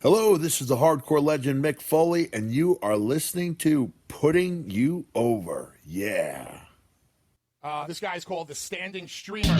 Hello, this is the hardcore legend Mick Foley, and you are listening to Putting You Over. Yeah. This guy's called the Standing Streamer.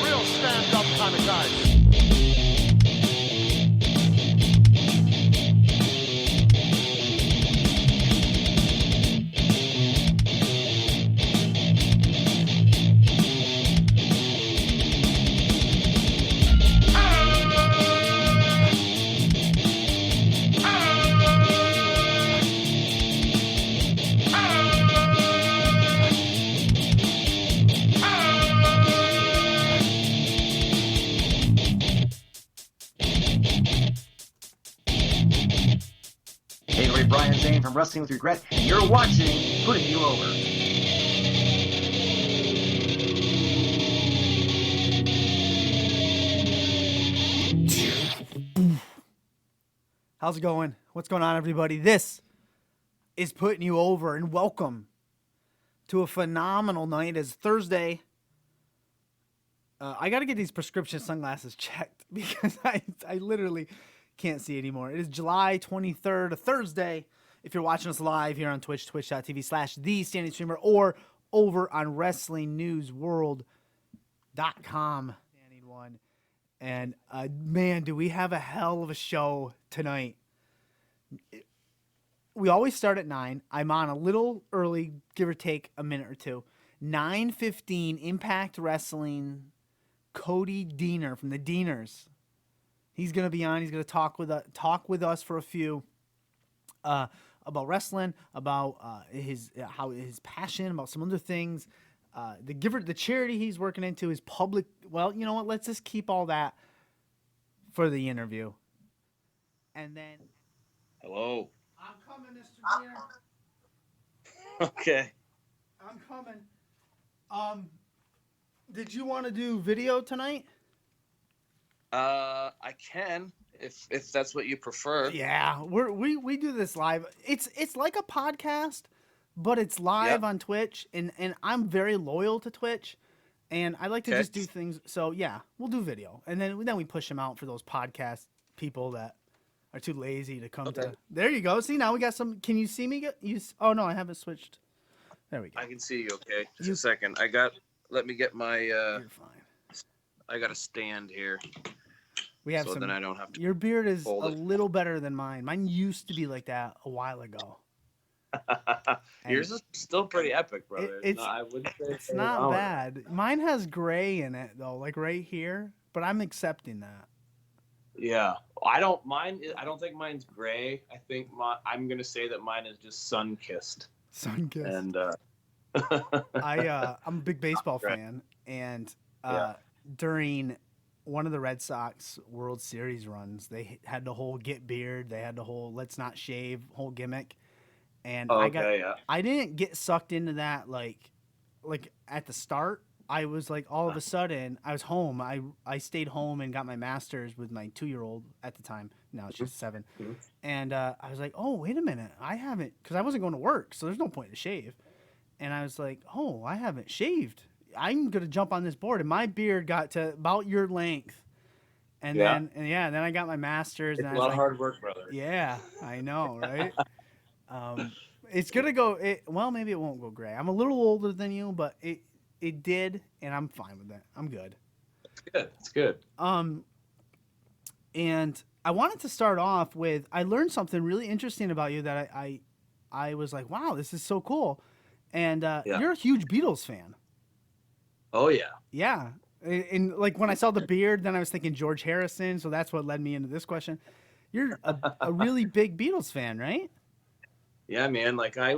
Real stand-up kind of guy. Hey everybody, Brian Zane from Wrestling with Regret, and you're watching Putting You Over. How's it going? What's going on, everybody? This is Putting You Over, and welcome to a phenomenal night. It's Thursday. I got to get these prescription sunglasses checked because I literally can't see anymore. It is July 23rd, a Thursday. If you're watching us live here on Twitch, twitch.tv/TheStandingStreamer, or over on WrestlingNewsWorld.com. Standing one. And man, do we have a hell of a show tonight. We always start at 9. I'm on a little early, give or take a minute or two. 9:15 Impact Wrestling, Cody Deaner from the Deaners. He's going to be on. He's going to talk with us for a few about wrestling, about his passion, about some other things. The Giv'er, the charity he's working into, his public. Well, you know what? Let's just keep all that for the interview. And then, Hello. I'm coming, Mr. Deaner. Okay. I'm coming. Did you want to do video tonight? I can if that's what you prefer. Yeah, we do this live. It's like a podcast, but it's live on Twitch, and I'm very loyal to Twitch, and I like to just do things. So yeah, we'll do video, and then we push them out for those podcast people that are too lazy to come to. There you go. See, now we got some. Can you see me? Oh no, I haven't switched. There we go. I can see you. Okay, just a second. Let me get my. You're fine. I got a stand here. We have so some. then I don't have to. Your beard is a hold it. little better than mine. Mine used to be like that a while ago. Yours is still pretty epic, brother. I wouldn't say It's not bad. Mine has gray in it though, like right here, but I'm accepting that. Yeah, I don't mind. I don't think mine's gray. I think I'm gonna say that mine is just sun kissed. Sun kissed. And I'm a big baseball fan, and during one of the Red Sox World Series runs, they had the whole get beard, they had the whole let's not shave whole gimmick, and I didn't get sucked into that like at the start. I was like, all of a sudden I was home. I stayed home and got my master's with my 2-year-old at the time. Now she's 7, and I was like, oh wait a minute, I haven't, because I wasn't going to work, so there's no point to shave. And I was like, oh, I haven't shaved. I'm gonna jump on this board, and my beard got to about your length, and then I got my master's. It's and a lot of hard work, brother. Yeah, I know, right? It's gonna go. Well, maybe it won't go gray. I'm a little older than you, but it did, and I'm fine with that. I'm good. It's good. And I wanted to start off with, I learned something really interesting about you that I was like, wow, this is so cool. And you're a huge Beatles fan. Oh yeah. Yeah. And like when I saw the beard, then I was thinking George Harrison. So that's what led me into this question. You're a really big Beatles fan, right? Yeah, man. Like I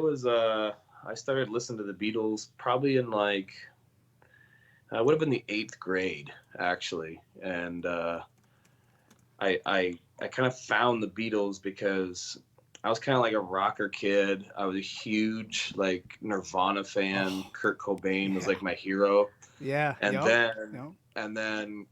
started listening to the Beatles probably in like, I would have been the 8th grade actually. And I kind of found the Beatles because I was kind of like a rocker kid. I was a huge like Nirvana fan. Kurt Cobain was like my hero. Yeah. And Yep. then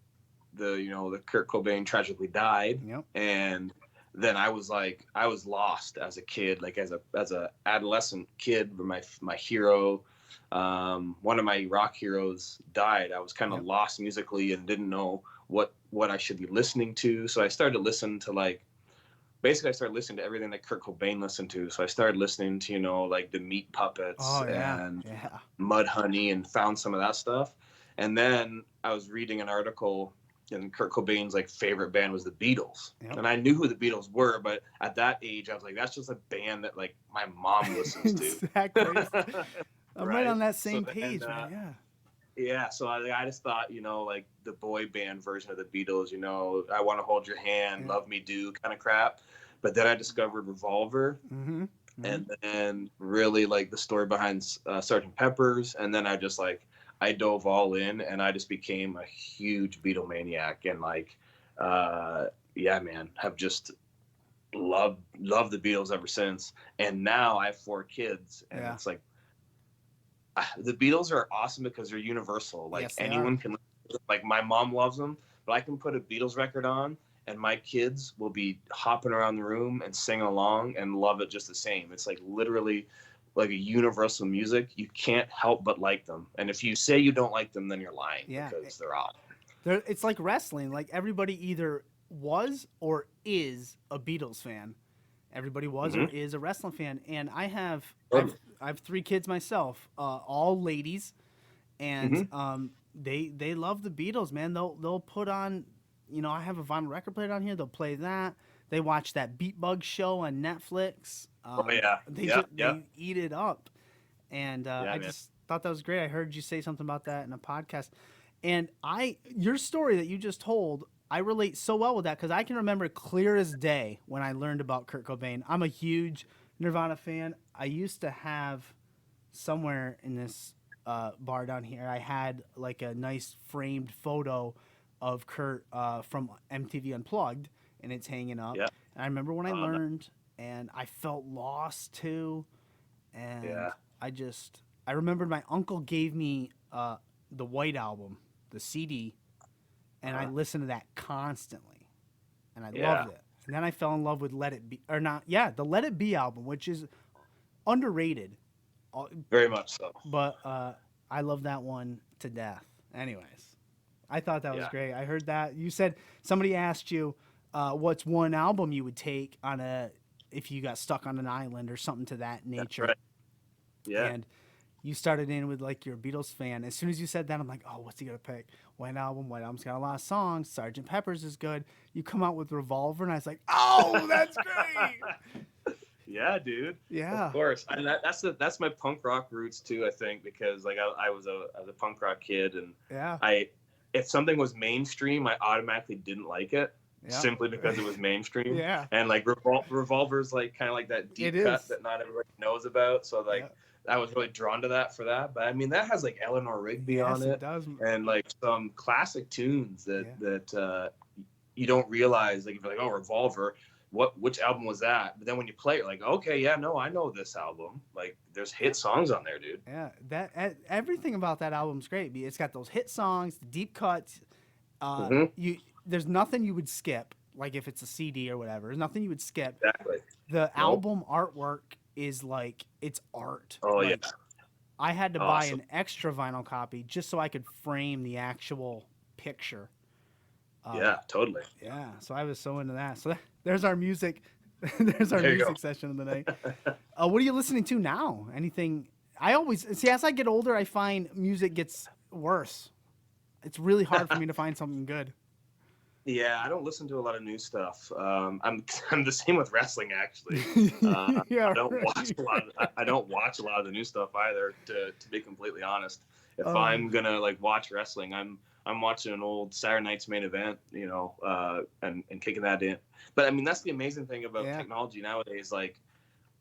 the Kurt Cobain tragically died. Yep. And then I was lost as a kid, like as a adolescent kid. My hero, one of my rock heroes died. I was kind of lost musically and didn't know what I should be listening to. So I started to listen to I started listening to everything that Kurt Cobain listened to. So I started listening to, like the Meat Puppets and Mudhoney, and found some of that stuff. And then I was reading an article, and Kurt Cobain's like favorite band was the Beatles. Yep. And I knew who the Beatles were, but at that age I was like, that's just a band that like my mom listens to. Exactly. I'm right on that same page, man. Yeah. Yeah, so I just thought, like the boy band version of the Beatles, I Want to Hold Your Hand, Love Me Do kind of crap. But then I discovered Revolver, and then really like the story behind Sgt. Pepper's, and then I dove all in, and I just became a huge Beatlemaniac, and man, have just loved the Beatles ever since. And now I have 4 kids, and it's like, the Beatles are awesome because they're universal. Like anyone can, like my mom loves them, but I can put a Beatles record on and my kids will be hopping around the room and singing along and love it just the same. It's like literally like a universal music. You can't help but like them. And if you say you don't like them, then you're lying because they're awesome. It's like wrestling. Like everybody either was or is a Beatles fan. Everybody was or is a wrestling fan. And I have 3 kids myself, all ladies, and they love the Beatles, man. They'll put on, I have a vinyl record player down here. They'll play that. They watch that Beat Bug show on Netflix. They eat it up, and I just thought that was great. I heard you say something about that in a podcast, and your story that you just told, I relate so well with that because I can remember clear as day when I learned about Kurt Cobain. I'm a huge Nirvana fan. I used to have somewhere in this bar down here, I had like a nice framed photo of Kurt from MTV Unplugged, and it's hanging up. Yeah. And I remember when I learned, and I felt lost too. And I remembered my uncle gave me the White Album, the CD, and I listened to that constantly, and I loved it. And then I fell in love with Let It Be, the Let It Be album, which is underrated. Very much so. But I love that one to death. Anyways, I thought that was great. I heard that. You said somebody asked you what's one album you would take if you got stuck on an island or something to that nature. That's right. Yeah. And you started in with like you're a Beatles fan. As soon as you said that, I'm like, oh, what's he gonna pick? White Album's got a lot of songs. Sgt. Pepper's is good. You come out with Revolver, and I was like, oh, that's great. Yeah, dude. Yeah, of course. And that's my punk rock roots too. I think because like I was a punk rock kid, and if something was mainstream, I automatically didn't like it. Simply because it was mainstream. And like Revolver's like kind of like that deep cut that not everybody knows about. So like I was really drawn to that for that. But I mean that has like Eleanor Rigby on it. It does. And like some classic tunes that you don't realize. Like if you're like, oh, Revolver, which album was that? But then when you play it, you're like, okay, I know this album. Like there's hit songs on there, dude. Yeah, everything about that album's great. It's got those hit songs, the deep cuts. There's nothing you would skip, like if it's a CD or whatever. There's nothing you would skip. Exactly. The album artwork is like, it's art. Oh, like, I had to buy an extra vinyl copy just so I could frame the actual picture. Totally. Yeah, so I was so into that. So there's our music. There's our music session of the night. What are you listening to now? Anything? I always see as I get older, I find music gets worse. It's really hard for me to find something good. Yeah, I don't listen to a lot of new stuff. I'm the same with wrestling actually. I don't watch a lot of the new stuff either. To be completely honest, if I'm gonna like watch wrestling, I'm I'm watching an old Saturday Night's Main Event, you know, and kicking that in. But I mean, that's the amazing thing about technology nowadays. Like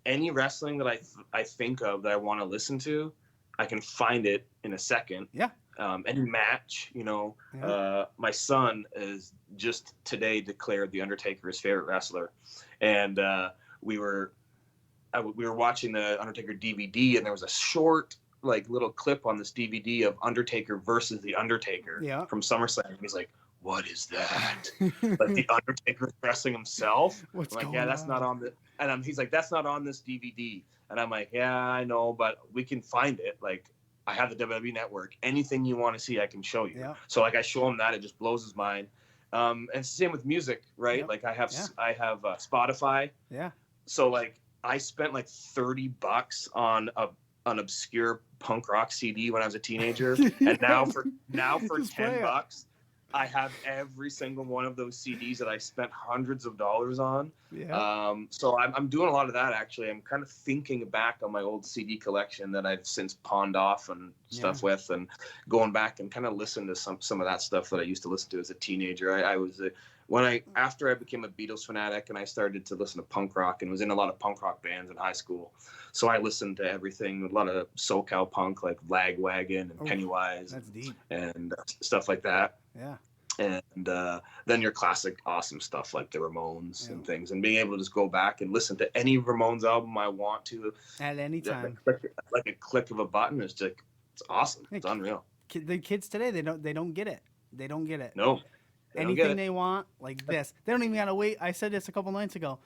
any wrestling that I think of that I want to listen to, I can find it in a second. Yeah. Any match, you know, my son is just today declared The Undertaker his favorite wrestler, and we were watching the Undertaker DVD, and there was a short like little clip on this DVD of Undertaker versus The Undertaker from SummerSlam. And he's like, "What is that?" Like The Undertaker wrestling himself. What's I'm like, going "Yeah, that's on? not on the." And he's like, "That's not on this DVD." And I'm like, "Yeah, I know, but we can find it. Like, I have the WWE Network. Anything you want to see, I can show you." Yeah. So like, I show him that, it just blows his mind. And it's the same with music, right? Yep. Like I have Spotify. Yeah. So like, I spent like $30 on an obscure punk rock CD when I was a teenager, and now for $10, I have every single one of those CDs that I spent hundreds of dollars on. Yeah. So I'm doing a lot of that actually. I'm kind of thinking back on my old CD collection that I've since pawned off and stuff with, and going back and kind of listen to some of that stuff that I used to listen to as a teenager. After I became a Beatles fanatic and I started to listen to punk rock and was in a lot of punk rock bands in high school. So I listened to everything, a lot of SoCal punk like Lagwagon and Pennywise and stuff like that. Yeah. And then your classic awesome stuff like the Ramones and things, and being able to just go back and listen to any Ramones album I want to at any time, like a click of a button. It's just, it's awesome. It's unreal. The kids today, they don't get it. They don't get it. No. Anything they want, like this. They don't even gotta wait. I said this a couple nights ago.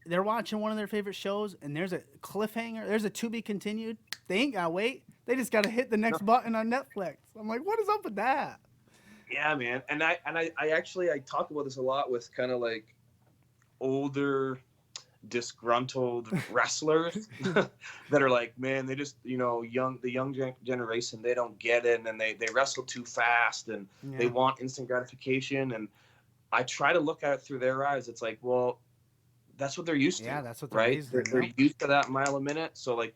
They're watching one of their favorite shows, and there's a cliffhanger. There's a to be continued. They ain't gotta wait. They just gotta hit the next button on Netflix. I'm like, what is up with that? Yeah, man. And I talk about this a lot with kind of like older, disgruntled wrestlers that are like, man, they just, you know, the young generation, they don't get it, and they wrestle too fast, and they want instant gratification. And I try to look at it through their eyes. It's like, well, that's what they're used to. Yeah, that's what they're right. They're used to that mile a minute. So like,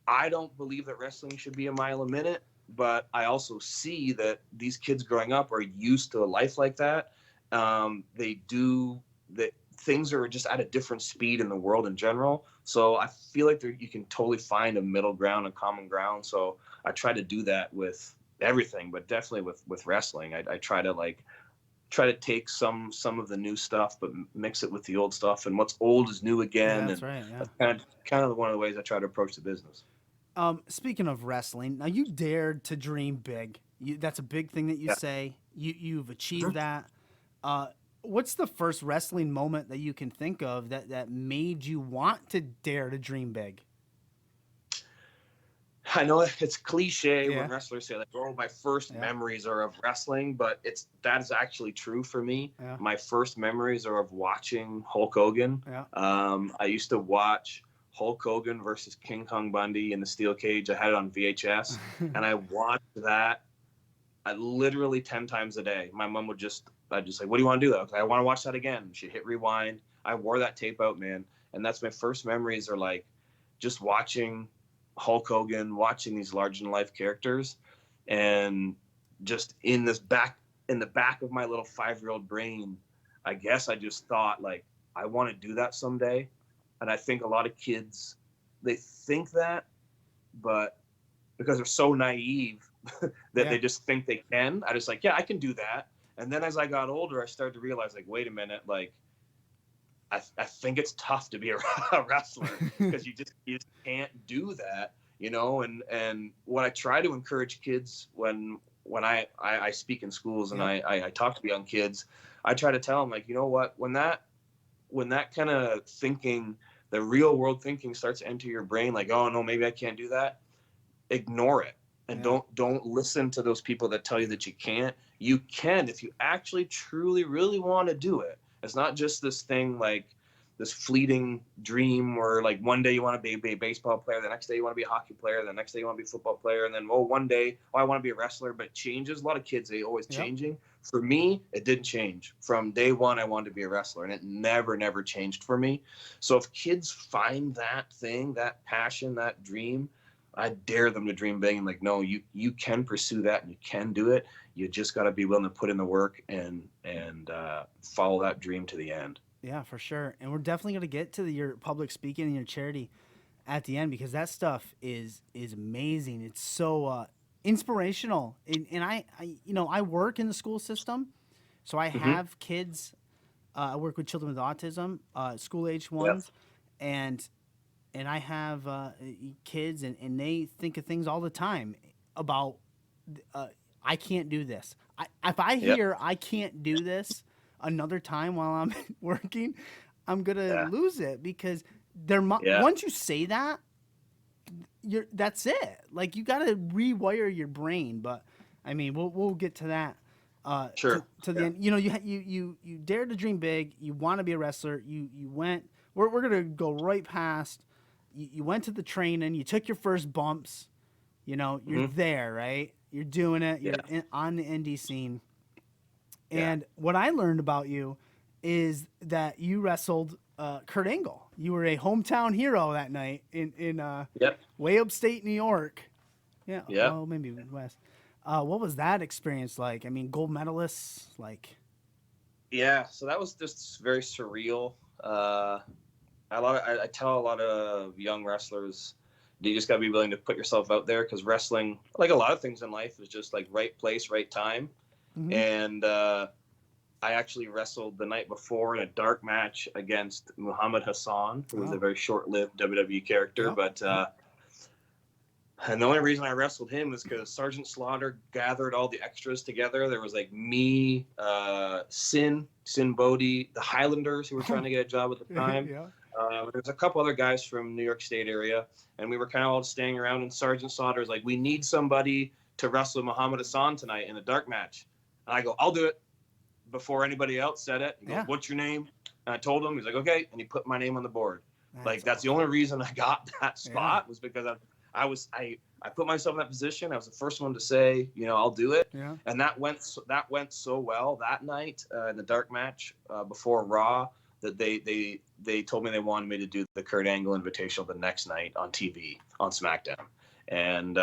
I don't believe that wrestling should be a mile a minute, but I also see that these kids growing up are used to a life like that. Things are just at a different speed in the world in general. So I feel like you can totally find a middle ground, a common ground. So I try to do that with everything, but definitely with wrestling. I try to take some of the new stuff, but mix it with the old stuff, and what's old is new again. Yeah, that's right. Yeah. That's kind of one of the ways I try to approach the business. Speaking of wrestling, now you dared to dream big. That's a big thing that you say. You've achieved that. What's the first wrestling moment that you can think of that made you want to dare to dream big? I know it's cliche when wrestlers say like, "Oh, my first memories are of wrestling," but that is actually true for me. Yeah. My first memories are of watching Hulk Hogan. Yeah. I used to watch Hulk Hogan versus King Kong Bundy in the steel cage. I had it on VHS, and I watched that literally 10 times a day. My mom would I'd just like, "What do you want to do though?" I want to watch that again. She'd hit rewind. I wore that tape out, man. And that's my first memories, are like just watching Hulk Hogan, watching these larger than life characters, and just in the back of my little 5-year-old brain, I guess I just thought like, I want to do that someday. And I think a lot of kids, they think that, but because they're so naive that they just think they can, I just like, yeah, I can do that. And then as I got older, I started to realize like, wait a minute, like, I think it's tough to be a wrestler because you just can't do that, you know. And what I try to encourage kids when I speak in schools and I talk to young kids, I try to tell them like, you know what, when that kind of thinking, the real world thinking, starts to enter your brain, like, oh no, maybe I can't do that, ignore it. And don't listen to those people that tell you that you can't. You can if you actually truly really want to do it. It's not just this thing, like this fleeting dream where like one day you want to be a baseball player, the next day you want to be a hockey player, the next day you want to be a football player, and then one day I want to be a wrestler. But it changes. A lot of kids, they always changing. For me, it didn't change. From day one, I wanted to be a wrestler, and it never changed for me. So if kids find that thing, that passion, that dream, I dare them to dream big and like, no, you can pursue that and you can do it. You just got to be willing to put in the work and follow that dream to the end. Yeah, for sure. And we're definitely going to get to your public speaking and your charity at the end, because that stuff is amazing. It's so inspirational. And I work in the school system, so I have kids. I work with children with autism, school age ones, and I have kids, and they think of things all the time about I can't do this. If I hear I can't do this another time while I'm working, I'm gonna lose it, because once you say that, that's it. Like, you gotta rewire your brain. But I mean, we'll get to that. Sure. To the end. You dared to dream big. You want to be a wrestler. You went. We're gonna go right past. You went to the training. You took your first bumps. You're there, right? You're doing it. You're on the indie scene. And what I learned about you is that you wrestled Kurt Angle. You were a hometown hero that night in way upstate New York. Yeah. Well, maybe West. What was that experience like? I mean, gold medalists, like. Yeah, so that was just very surreal. I tell a lot of young wrestlers, you just got to be willing to put yourself out there, because wrestling, like a lot of things in life, is just like right place, right time. And I actually wrestled the night before in a dark match against Muhammad Hassan, who was a very short-lived WWE character. And the only reason I wrestled him was because Sergeant Slaughter gathered all the extras together. There was like me, Sin Bodhi, the Highlanders, who were trying to get a job at the time. There's a couple other guys from New York State area, and we were kind of all standing around, and Sergeant Slaughter's like, we need somebody to wrestle Muhammad Hassan tonight in a dark match. And I go, I'll do it. Before anybody else said it, he goes, what's your name? And I told him. He's like, okay. And he put my name on the board. That's the only reason I got that spot, was because I put myself in that position. I was the first one to say, I'll do it. And that went so well that night in the dark match before Raw, that they told me they wanted me to do the Kurt Angle Invitational the next night on TV on SmackDown. And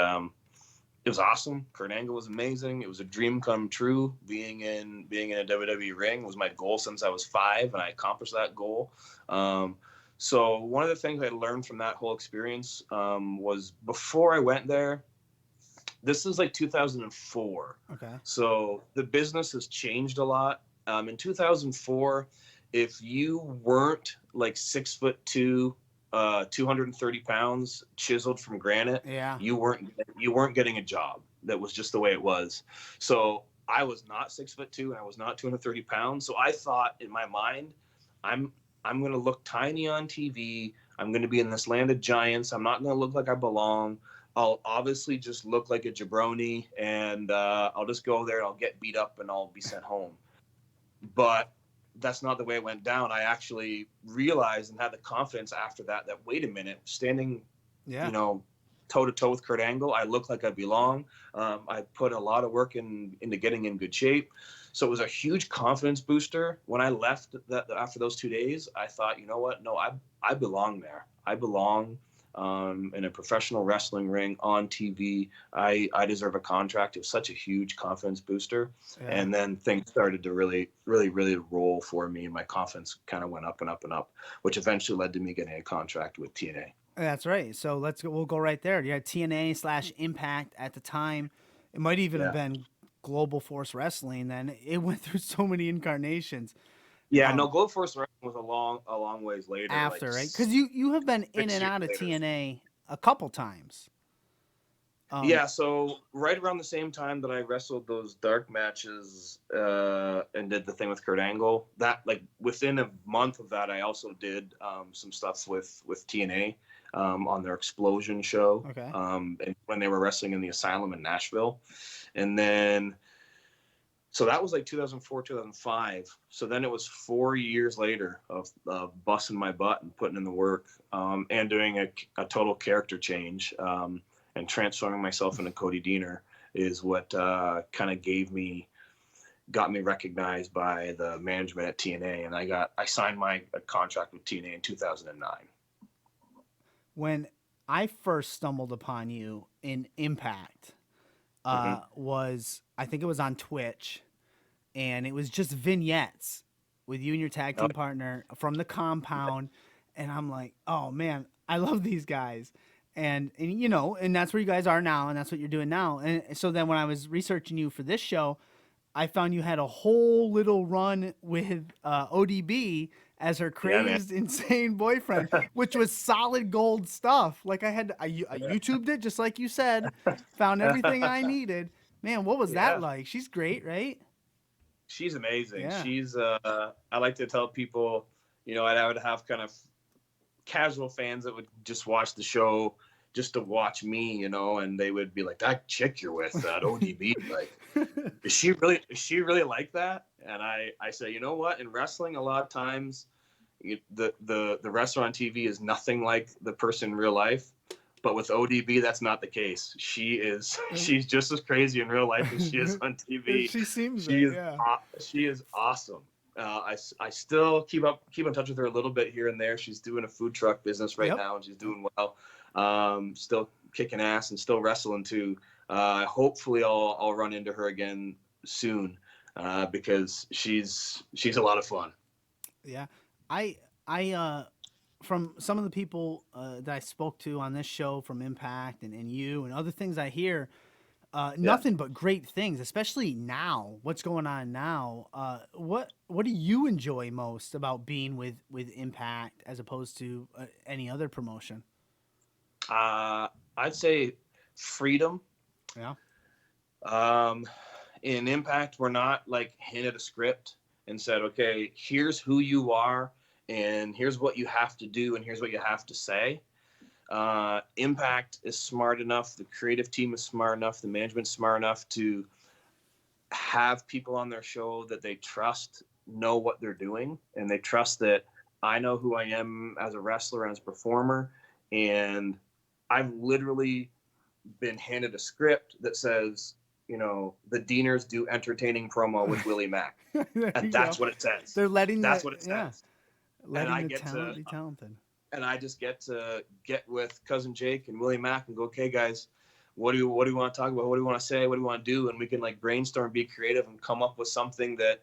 it was awesome. Kurt Angle was amazing. It was a dream come true. Being in a WWE ring was my goal since I was 5, and I accomplished that goal. So one of the things I learned from that whole experience was, before I went there, this is like 2004. Okay. So the business has changed a lot. In 2004, if you weren't like 6'2", 230 pounds, chiseled from granite, you weren't getting a job. That was just the way it was. So I was not 6'2", and I was not 230 pounds. So I thought in my mind, I'm going to look tiny on TV. I'm going to be in this land of giants. I'm not going to look like I belong. I'll obviously just look like a jabroni, and I'll just go there and I'll get beat up and I'll be sent home. But that's not the way it went down. I actually realized and had the confidence after that wait a minute, standing, toe to toe with Kurt Angle, I look like I belong. I put a lot of work into getting in good shape. So it was a huge confidence booster. When I left after those 2 days, I thought, you know what? No, I belong there. I belong in a professional wrestling ring on TV. I deserve a contract. It was such a huge confidence booster. And then things started to really, really, really roll for me. And my confidence kind of went up and up and up, which eventually led to me getting a contract with TNA. That's right. So we'll go right there. You had TNA/Impact at the time. It might even have been Global Force Wrestling. Then it went through so many incarnations. Yeah, no, Global Force Wrestling was a long ways later. After, right? Because you have been in and out of TNA a couple times. So right around the same time that I wrestled those dark matches and did the thing with Kurt Angle, that like within a month of that, I also did some stuff with TNA on their Explosion show. Okay. And when they were wrestling in the Asylum in Nashville, and then. So that was like 2004, 2005. So then it was 4 years later of busting my butt and putting in the work and doing a total character change and transforming myself into Cody Deaner is what kind of got me recognized by the management at TNA. And I signed my contract with TNA in 2009. When I first stumbled upon you in Impact, was, I think it was on Twitch, and it was just vignettes with you and your tag team partner from the compound, and I'm like, oh man, I love these guys. And you know, and that's where you guys are now, and that's what you're doing now. And so then when I was researching you for this show, I found you had a whole little run with ODB as her crazed, insane boyfriend, which was solid gold stuff. Like I YouTubed it, just like you said, found everything I needed. Man, what was that like? She's great, right? She's amazing. Yeah. She's I like to tell people, you know, I would have kind of casual fans that would just watch the show just to watch me, you know, and they would be like, that chick you're with, that ODB, like, is she really like that? And I say, you know what, in wrestling, a lot of times the wrestler on TV is nothing like the person in real life. But with ODB, that's not the case. She's just as crazy in real life as she is on TV. She seems she is awesome. I still keep in touch with her a little bit here and there. She's doing a food truck business right now, and she's doing well. Still kicking ass and still wrestling too. Hopefully, I'll run into her again soon because she's a lot of fun. Yeah, I from some of the people that I spoke to on this show from Impact and you and other things I hear, nothing but great things, especially now, what's going on now. What do you enjoy most about being with Impact as opposed to any other promotion? I'd say freedom. Yeah. In Impact, we're not like handed a script and said, okay, here's who you are, and here's what you have to do, and here's what you have to say. Impact is smart enough, the creative team is smart enough, the management's smart enough to have people on their show that they trust know what they're doing, and they trust that I know who I am as a wrestler and as a performer, and I've literally been handed a script that says, you know, the Deaners do entertaining promo with Willie Mack, and that's what it says. They're letting that's what it says. Yeah. Letting and I the get talent to be talented. And I just get to get with Cousin Jake and Willie Mack and go, okay, guys, what do you want to talk about? What do you want to say? What do you want to do? And we can like brainstorm, be creative, and come up with something that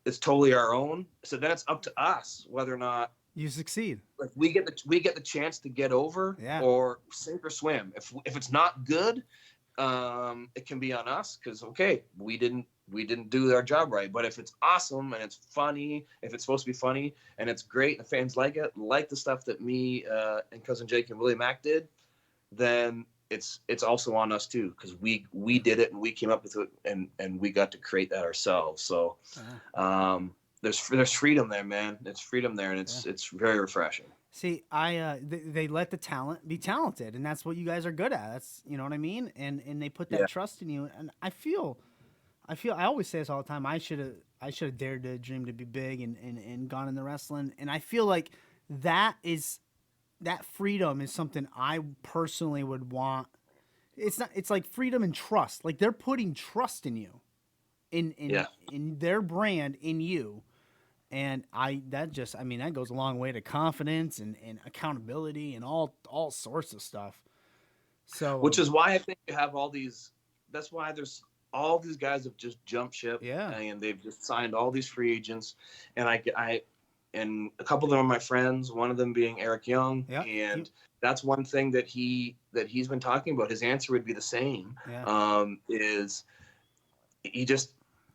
is totally our own. So then it's up to us whether or not you succeed. Like we get the chance to get over or sink or swim. If it's not good, it can be on us because okay, we didn't do our job right. But if it's awesome and it's funny, if it's supposed to be funny and it's great and the fans like it, like the stuff that me and Cousin Jake and Willie Mack did, then it's also on us too because we did it and we came up with it and we got to create that ourselves. So there's freedom there, man. It's freedom there, and it's very refreshing. See, they let the talent be talented, and that's what you guys are good at. That's, you know what I mean? And they put that trust in you. And I always say this all the time. I should have dared to dream to be big and gone in the wrestling. And I feel like that freedom is something I personally would want. It's like freedom and trust. Like they're putting trust in you, in their brand, in you. And that goes a long way to confidence and accountability and all sorts of stuff. So, which is why I think you have all these. That's why there's all these guys have just jumped ship. Yeah. And they've just signed all these free agents. And and a couple of them are my friends. One of them being Eric Young. Yeah. And that's one thing that he's been talking about. His answer would be the same. Yeah. Is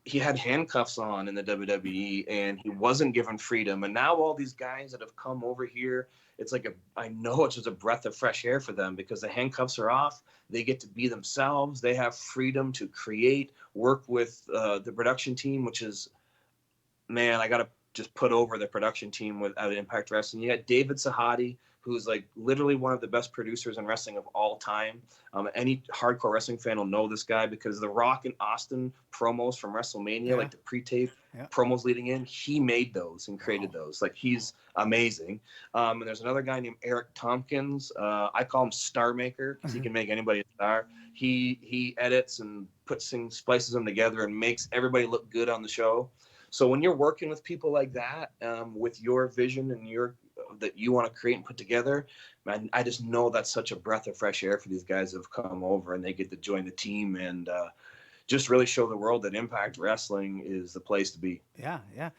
he had handcuffs on in the WWE and he wasn't given freedom. And now all these guys that have come over here, it's like I know it's just a breath of fresh air for them because the handcuffs are off. They get to be themselves. They have freedom to create, work with the production team, which is, man, I got to just put over the production team at Impact Wrestling. You got David Sahadi, who's like literally one of the best producers in wrestling of all time. Any hardcore wrestling fan will know this guy because the Rock and Austin promos from WrestleMania, like the pre-tape promos leading in, he made those and created those. Like he's amazing. And there's another guy named Eric Tompkins. I call him Star Maker because he can make anybody a star. He edits and splices them together and makes everybody look good on the show. So when you're working with people like that, with your vision and your that you want to create and put together, man, I just know that's such a breath of fresh air for these guys that have come over and they get to join the team and just really show the world that Impact Wrestling is the place to be. Yeah, yeah.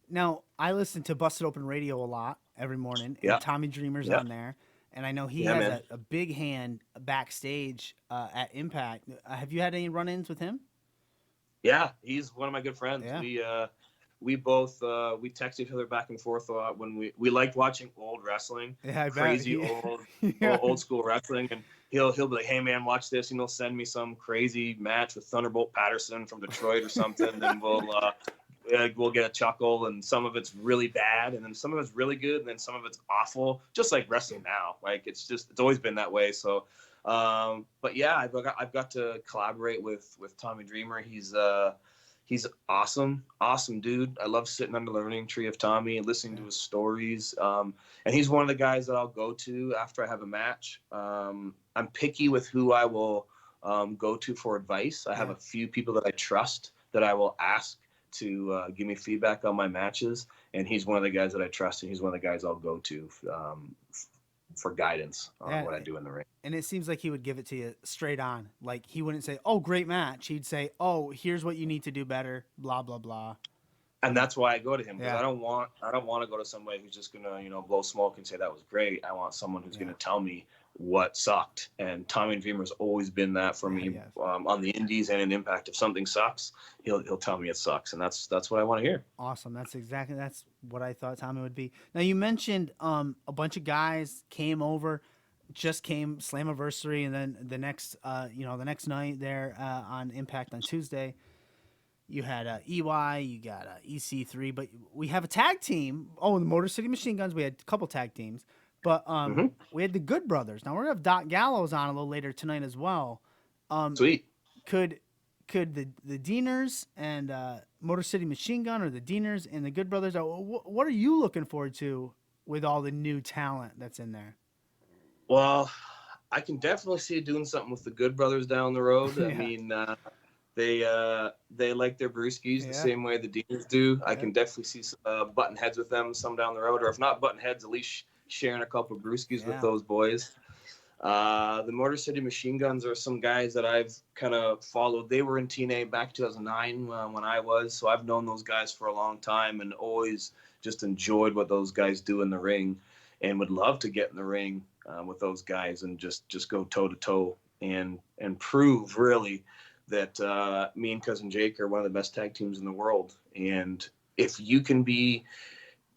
Now, I listen to Busted Open Radio a lot every morning, and Yeah. Tommy Dreamer's Yeah. on there. And I know he Yeah, has man. a big hand backstage at Impact. Have you had any run-ins with him? Yeah, he's one of my good friends. Yeah. We both we text each other back and forth a lot when we liked watching old wrestling, Yeah, I bet. crazy old school wrestling, and he'll be like, hey man, watch this, and he'll send me some crazy match with Thunderbolt Patterson from Detroit or something, and we'll get a chuckle, and some of it's really bad, and then some of it's really good, and then some of it's awful, just like wrestling now. Like it's always been that way. So, but yeah, I've got to collaborate with Tommy Dreamer. He's awesome dude. I love sitting under the learning tree of Tommy and listening to his stories. And he's one of the guys that I'll go to after I have a match. I'm picky with who I will go to for advice. I have a few people that I trust that I will ask to give me feedback on my matches, and he's one of the guys that I trust, and he's one of the guys I'll go to for guidance on what I do in the ring. And it seems like he would give it to you straight on. Like he wouldn't say, "Oh, great match." He'd say, "Oh, here's what you need to do better." Blah blah blah. And that's why I go to him, because Yeah. I don't want to go to somebody who's just gonna blow smoke and say that was great. I want someone who's gonna tell me what sucked. And Tommy Dreamer's always been that for me on the Indies and in Impact. If something sucks, he'll tell me it sucks, and that's what I want to hear. Awesome. That's what I thought Tommy would be. Now you mentioned a bunch of guys came over, just came Slammiversary, and then the next night there on Impact on Tuesday, you had EY, you got EC3, but we have a tag team. Oh, the Motor City Machine Guns. We had a couple tag teams, but we had the Good Brothers. Now we're gonna have Doc Gallows on a little later tonight as well. Sweet. Could the Deaners and Motor City Machine Gun, or the Deaners and the Good Brothers, what are you looking forward to with all the new talent that's in there? Well, I can definitely see doing something with the Good Brothers down the road. I mean, they like their brewskis the same way the Deaners do. I can definitely see button heads with them some down the road, or if not button heads, at least sharing a couple of brewskis with those boys. The Motor City Machine Guns are some guys that I've kind of followed. They were in TNA back 2009 when I was, so I've known those guys for a long time and always just enjoyed what those guys do in the ring, and would love to get in the ring with those guys and just go toe to toe and prove really that me and Cousin Jake are one of the best tag teams in the world. And if you can be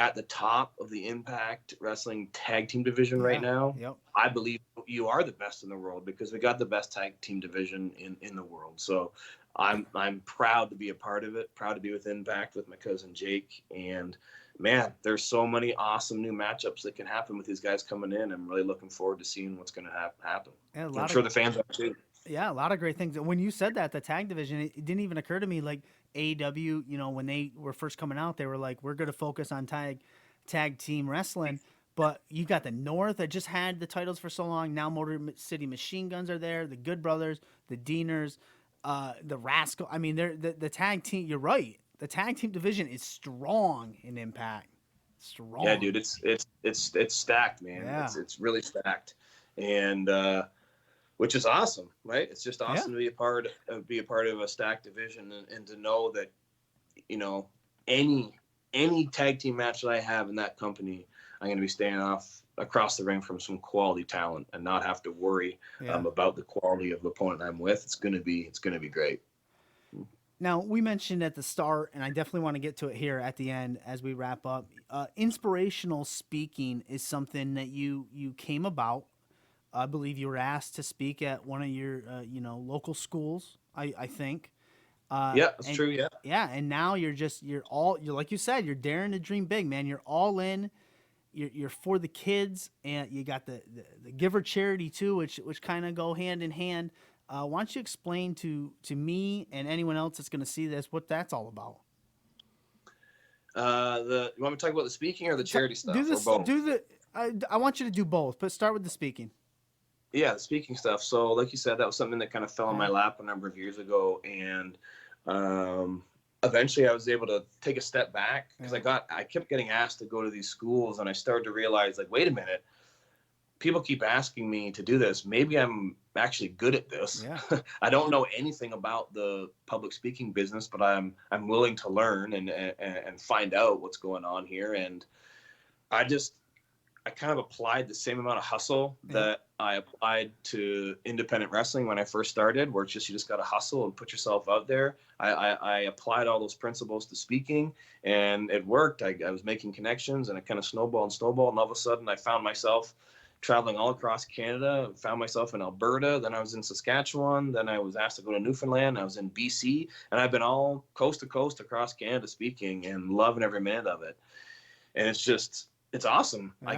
at the top of the Impact Wrestling tag team division right now, I believe you are the best in the world, because we got the best tag team division in the world. So I'm proud to be a part of it, proud to be with Impact with my cousin Jake. And man, there's so many awesome new matchups that can happen with these guys coming in. I'm really looking forward to seeing what's going to happen. Yeah, I'm sure the fans are too. Yeah, a lot of great things. When you said that, the tag division, it didn't even occur to me, like AEW, when they were first coming out, they were like, we're going to focus on tag team wrestling. But you got the North that just had the titles for so long. Now Motor City Machine Guns are there, the Good Brothers, the Deaners, the Rascal. I mean, the tag team, you're right. The tag team division is strong in Impact. Strong. Yeah, dude, it's stacked, man. Yeah. It's really stacked. And which is awesome, right? It's just awesome to be a part of a stacked division, and to know that, any tag team match that I have in that company, I'm going to be standing off across the ring from some quality talent and not have to worry about the quality of the opponent I'm with. It's going to be great. Now, we mentioned at the start, and I definitely want to get to it here at the end as we wrap up. Inspirational speaking is something that you came about. I believe you were asked to speak at one of your, local schools, I think. Yeah, that's true. Yeah. Yeah. And now you're like you said, you're daring to dream big, man. You're all in. You're for the kids, and you got the Giv'er charity too, which kind of go hand in hand. Why don't you explain to me and anyone else that's going to see this what that's all about? You want me to talk about the speaking or the charity stuff? Or both? I want you to do both, but start with the speaking. Yeah, the speaking stuff. So like you said, that was something that kind of fell in my lap a number of years ago. And eventually I was able to take a step back because I kept getting asked to go to these schools, and I started to realize, like, wait a minute, people keep asking me to do this. Maybe I'm actually good at this. Yeah. I don't know anything about the public speaking business, but I'm willing to learn and find out what's going on here. And I kind of applied the same amount of hustle that I applied to independent wrestling when I first started, where it's just, you just got to hustle and put yourself out there. I applied all those principles to speaking, and it worked. I was making connections, and it kind of snowballed. And all of a sudden I found myself traveling all across Canada, found myself in Alberta, then I was in Saskatchewan, then I was asked to go to Newfoundland, I was in BC, and I've been all coast to coast across Canada speaking and loving every minute of it. And it's awesome. Yeah. I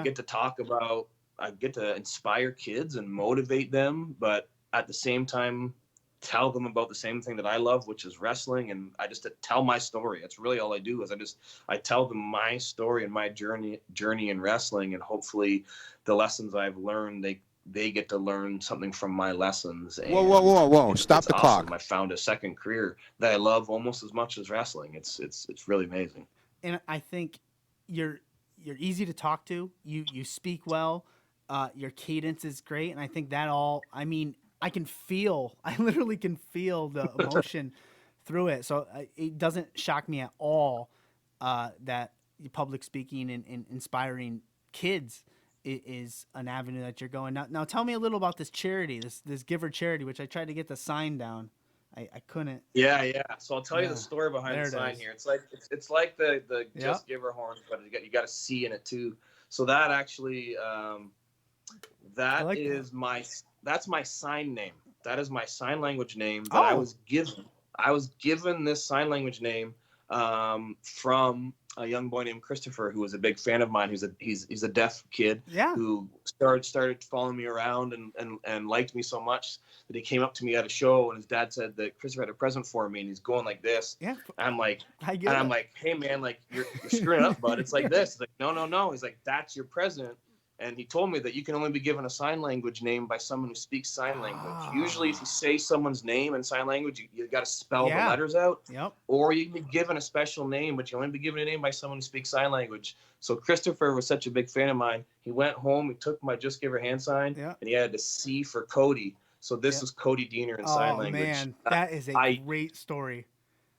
get to inspire kids and motivate them, but at the same time, tell them about the same thing that I love, which is wrestling. And I just tell my story. That's really all I do, is I tell them my story and my journey in wrestling, and hopefully the lessons I've learned, they get to learn something from my lessons. And whoa. Stop the awesome. clock. I found a second career that I love almost as much as wrestling. It's really amazing. And I think you're easy to talk to. You speak well. Your cadence is great. And I think that I literally can feel the emotion through it. So it doesn't shock me at all that public speaking and inspiring kids is an avenue that you're going. Now tell me a little about this charity, this Giv'er charity, which I tried to get the sign down. I couldn't. Yeah. So I'll tell you the story behind the sign here. It's like the Just Giv'er horn, but you got a C in it too. So that actually, that's my sign name. That is my sign language name that I was given. I was given this sign language name from a young boy named Christopher, who was a big fan of mine. He's a deaf kid who started following me around and liked me so much that he came up to me at a show, and his dad said that Christopher had a present for me, and he's going like this. Yeah. And I'm like, hey man, like you're screwing up, bud. It's like this. He's like, no. He's like, that's your present. And he told me that you can only be given a sign language name by someone who speaks sign language. Usually if you say someone's name in sign language, you got to spell the letters out. Yep. Or you can be given a special name, but you only be given a name by someone who speaks sign language. So Christopher was such a big fan of mine. He went home, he took my Just Giv'er hand sign, and he had a C for Cody. So this is Cody Deaner in sign language. Oh, man, that is a great story.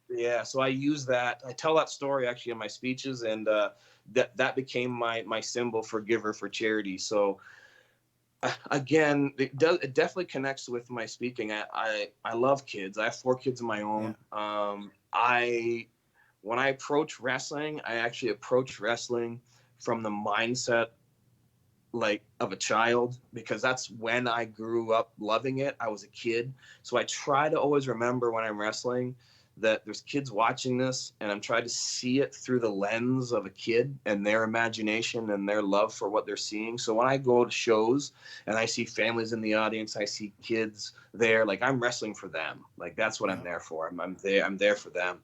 Yeah, so I use that. I tell that story actually in my speeches, and that became my symbol for Giv'er for charity. So again, it definitely connects with my speaking. I love kids. I have 4 kids of my own. Yeah. When I approach wrestling, I actually approach wrestling from the mindset like of a child, because that's when I grew up loving it. I was a kid. So I try to always remember when I'm wrestling that there's kids watching this, and I'm trying to see it through the lens of a kid and their imagination and their love for what they're seeing. So when I go to shows and I see families in the audience, I see kids there, like I'm wrestling for them. Like that's what I'm there for. I'm there for them.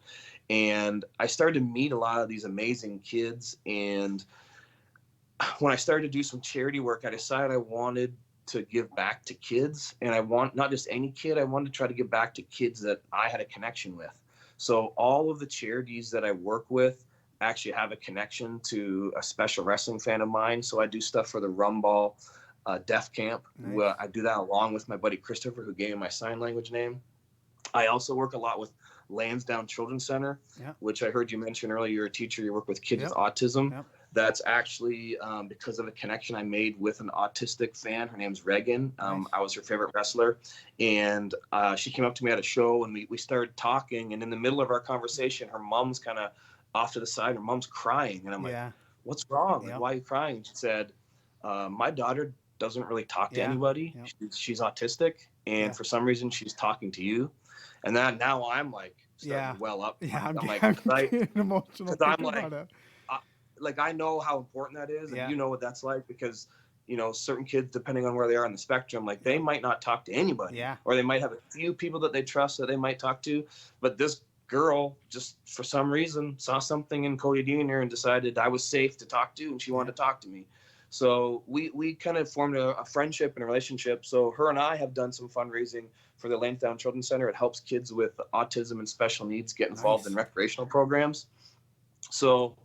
And I started to meet a lot of these amazing kids. And when I started to do some charity work, I decided I wanted to give back to kids, and I want not just any kid. I wanted to try to give back to kids that I had a connection with. So all of the charities that I work with actually have a connection to a special wrestling fan of mine. So I do stuff for the Rumball Deaf Camp. Nice. I do that along with my buddy Christopher, who gave me my sign language name. I also work a lot with LANSDOWNE Children's Center, which I heard you mention earlier. You're a teacher. You work with kids with autism. Yep. That's actually because of a connection I made with an autistic fan. Her name's Reagan. Nice. I was her favorite wrestler. And she came up to me at a show, and we started talking. And in the middle of our conversation, her mom's kind of off to the side. Her mom's crying. And I'm like, what's wrong? Like, why are you crying? She said, my daughter doesn't really talk to anybody. Yep. She's autistic. And for some reason, she's talking to you. And then now I'm like starting to well up. Yeah, I'm like, emotional. Because I'm like, I know how important that is, and you know what that's like, because certain kids, depending on where they are on the spectrum, like they might not talk to anybody, or they might have a few people that they trust that they might talk to. But this girl just for some reason saw something in Cody Deaner and decided I was safe to talk to, and she wanted to talk to me. So we kind of formed a friendship and a relationship. So her and I have done some fundraising for the LANSDOWNE Children's Center. It helps kids with autism and special needs get involved in recreational programs. So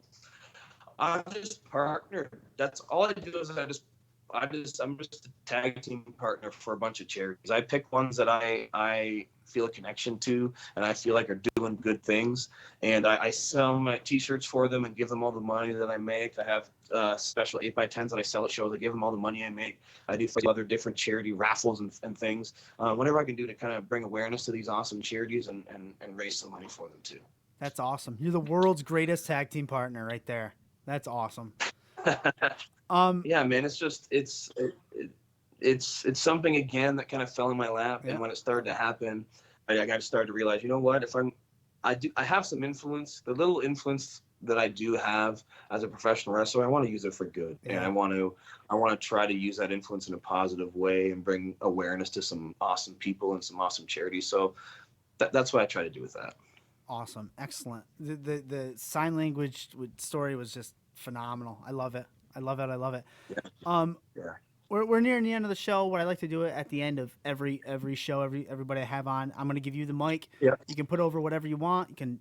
I'm just partner. That's all I do is I'm just a tag team partner for a bunch of charities. I pick ones that I feel a connection to and I feel like are doing good things. And I sell my t-shirts for them and give them all the money that I make. I have special 8x10s that I sell at shows. I give them all the money I make. I do other different charity raffles and things. Whatever I can do to kind of bring awareness to these awesome charities and raise some money for them too. That's awesome. You're the world's greatest tag team partner right there. That's awesome. Yeah, man, it's just it's something again that kind of fell in my lap, and when it started to happen, I got to start to realize, you know what? I have some influence. The little influence that I do have as a professional wrestler, I want to use it for good, and I want to try to use that influence in a positive way and bring awareness to some awesome people and some awesome charities. So that's what I try to do with that. Awesome, excellent. The sign language story was just phenomenal. I love it. I love it. Yeah. We're nearing the end of the show. What I like to do at the end of every show, everybody I have on, I'm going to give you the mic. Yeah. You can put over whatever you want. You can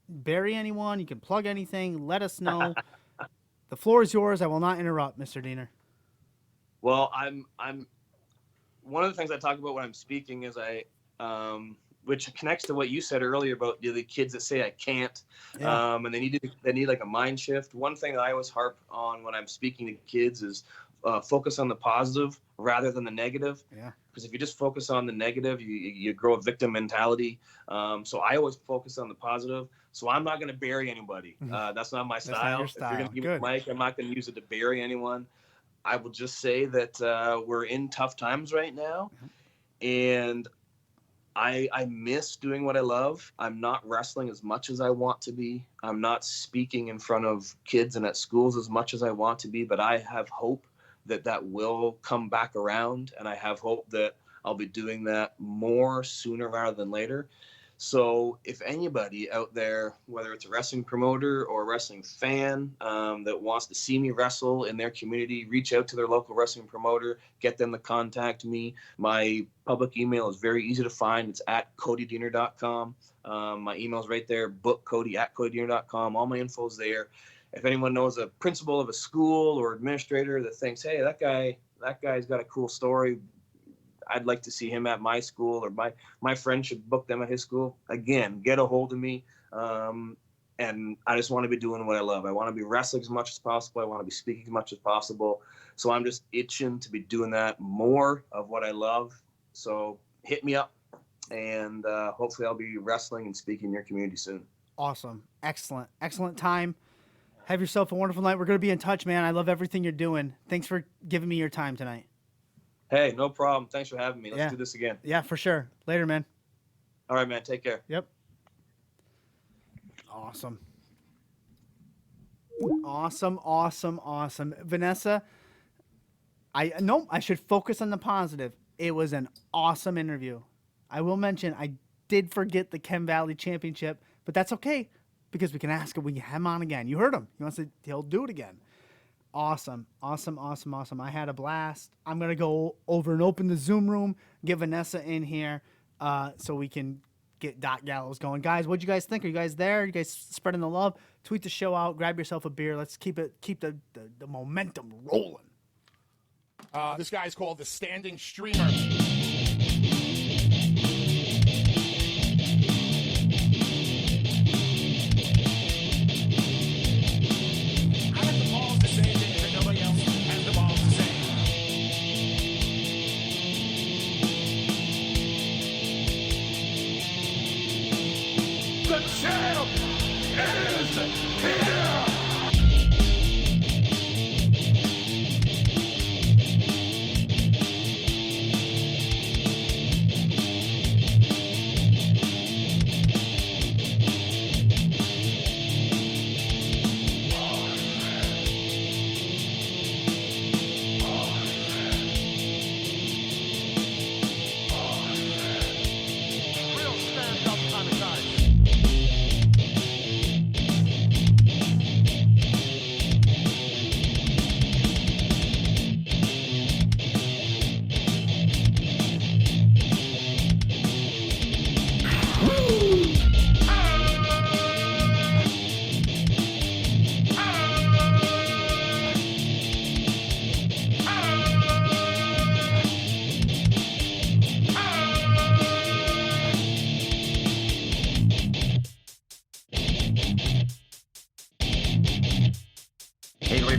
bury anyone. You can plug anything. Let us know. The floor is yours. I will not interrupt, Mr. Deaner. Well, I'm one of the things I talk about when I'm speaking is which connects to what you said earlier about the kids that say I can't, and they need like a mind shift. One thing that I always harp on when I'm speaking to kids is focus on the positive rather than the negative. Yeah. Because if you just focus on the negative, you grow a victim mentality. So I always focus on the positive. So I'm not going to bury anybody. That's not my style. If you're going to give me the mic, I'm not going to use it to bury anyone. I will just say that we're in tough times right now, and I miss doing what I love. I'm not wrestling as much as I want to be. I'm not speaking in front of kids and at schools as much as I want to be, but I have hope that will come back around, and I have hope that I'll be doing that more sooner rather than later. So if anybody out there, whether it's a wrestling promoter or a wrestling fan that wants to see me wrestle in their community, reach out to their local wrestling promoter, get them to contact me. My public email is very easy to find. It's at CodyDeaner.com. My email's right there, bookcody@CodyDeaner.com. All my info's there. If anyone knows a principal of a school or administrator that thinks, hey, that guy's got a cool story, I'd like to see him at my school, or my friend should book them at his school. Again, get a hold of me. And I just want to be doing what I love. I want to be wrestling as much as possible. I want to be speaking as much as possible. So I'm just itching to be doing that more of what I love. So hit me up, and hopefully I'll be wrestling and speaking in your community soon. Awesome. Excellent time. Have yourself a wonderful night. We're going to be in touch, man. I love everything you're doing. Thanks for giving me your time tonight. Hey, no problem. Thanks for having me. Let's do this again. Yeah, for sure. Later, man. All right, man. Take care. Yep. Awesome. Vanessa, I should focus on the positive. It was an awesome interview. I will mention I did forget the Chem Valley Championship, but that's okay because we can ask him. We can have him on again. You heard him. He'll do it again. Awesome. I had a blast. I'm going to go over and open the Zoom room, get Vanessa in here so we can get Doc Gallows going. Guys, what'd you guys think? Are you guys there? Are you guys spreading the love? Tweet the show out. Grab yourself a beer. Let's keep the momentum rolling. This guy's called the Standing Streamer.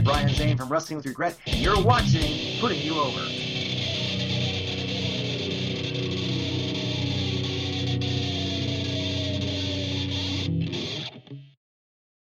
Brian Zane from Wrestling with Regret, and you're watching Putting You Over.